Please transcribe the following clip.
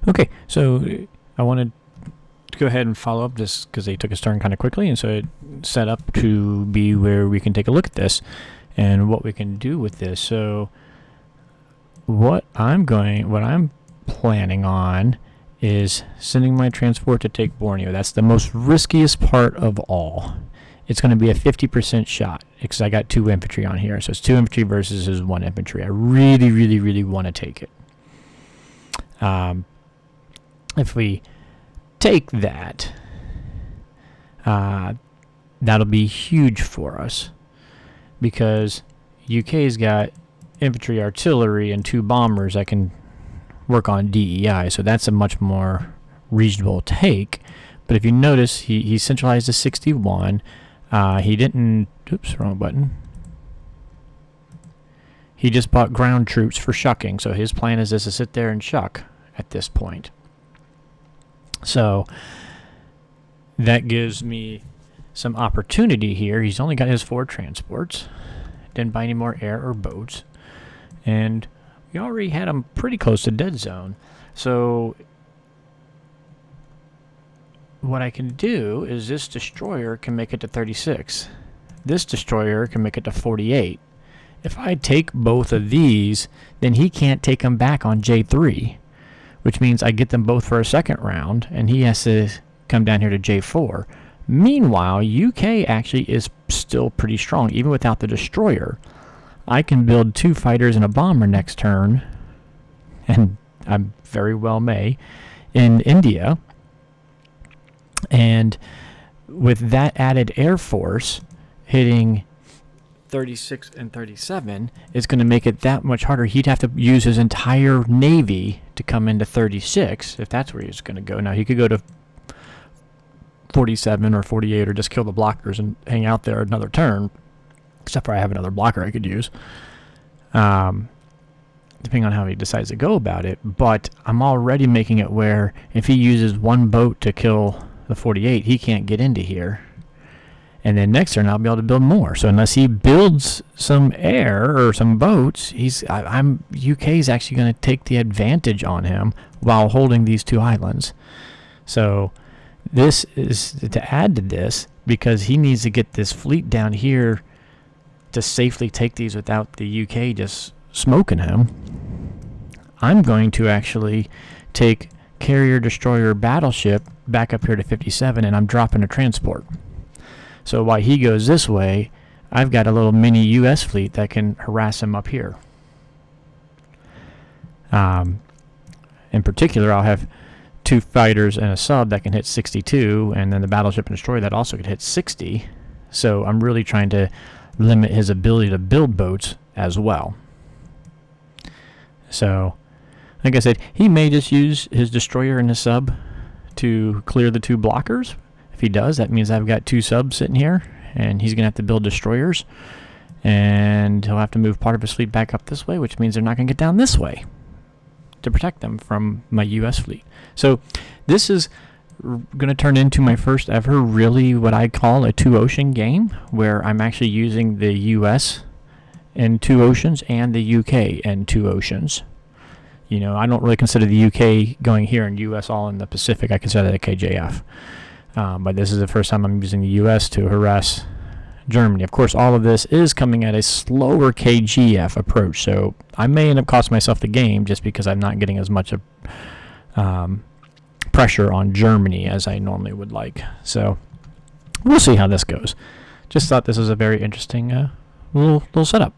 Okay, so I wanted to go ahead and follow up this because they took a turn kind of quickly, and so it set up to be where we can take a look at this and what we can do with this. So what I'm planning on is sending my transport to take Borneo. That's the most riskiest part of all. It's going to be a 50% shot because I got 2 infantry on here. So it's 2 infantry versus his 1 infantry. I really, really, really want to take it. If we take that, that'll be huge for us because UK's got infantry, artillery, and 2 bombers that can work on DEI, so that's a much more reasonable take. But if you notice, he centralized to 61. He didn't... Oops, wrong button. He just bought ground troops for shucking, so his plan is just to sit there and shuck at this point. So that gives me some opportunity here. He's only got his 4 transports. Didn't buy any more air or boats. And we already had him pretty close to dead zone. So what I can do is this destroyer can make it to 36. This destroyer can make it to 48. If I take both of these, then he can't take them back on J3, which means I get them both for a second round, and he has to come down here to J4. Meanwhile, UK actually is still pretty strong, even without the destroyer. I can build 2 fighters and a bomber next turn, and I very well may, in India. And with that added air force hitting 36 and 37, it's going to make it that much harder. He'd have to use his entire navy to come into 36, if that's where he's going to go. Now, he could go to 47 or 48 or just kill the blockers and hang out there another turn, except for I have another blocker I could use, depending on how he decides to go about it. But I'm already making it where if he uses 1 boat to kill the 48, he can't get into here. And then next turn I'll be able to build more. So unless he builds some air or some boats, UK's actually going to take the advantage on him while holding these 2 islands. So this is to add to this, because he needs to get this fleet down here to safely take these without the UK just smoking him. I'm going to actually take carrier, destroyer, battleship back up here to 57, and I'm dropping a transport. So while he goes this way, I've got a little mini US fleet that can harass him up here. In particular, I'll have 2 fighters and a sub that can hit 62, and then the battleship and destroyer that also could hit 60. So I'm really trying to limit his ability to build boats as well. So, like I said, he may just use his destroyer and his sub to clear the 2 blockers. If he does, that means I've got 2 subs sitting here, and he's going to have to build destroyers, and he'll have to move part of his fleet back up this way, which means they're not going to get down this way to protect them from my US fleet. So this is going to turn into my first ever really what I call a 2-ocean game, where I'm actually using the US in 2 oceans and the UK in 2 oceans. You know, I don't really consider the UK going here and US all in the Pacific. I consider that a KJF. But this is the first time I'm using the US to harass Germany. Of course, all of this is coming at a slower KGF approach, so I may end up costing myself the game just because I'm not getting as much pressure on Germany as I normally would like. So we'll see how this goes. Just thought this was a very interesting little setup.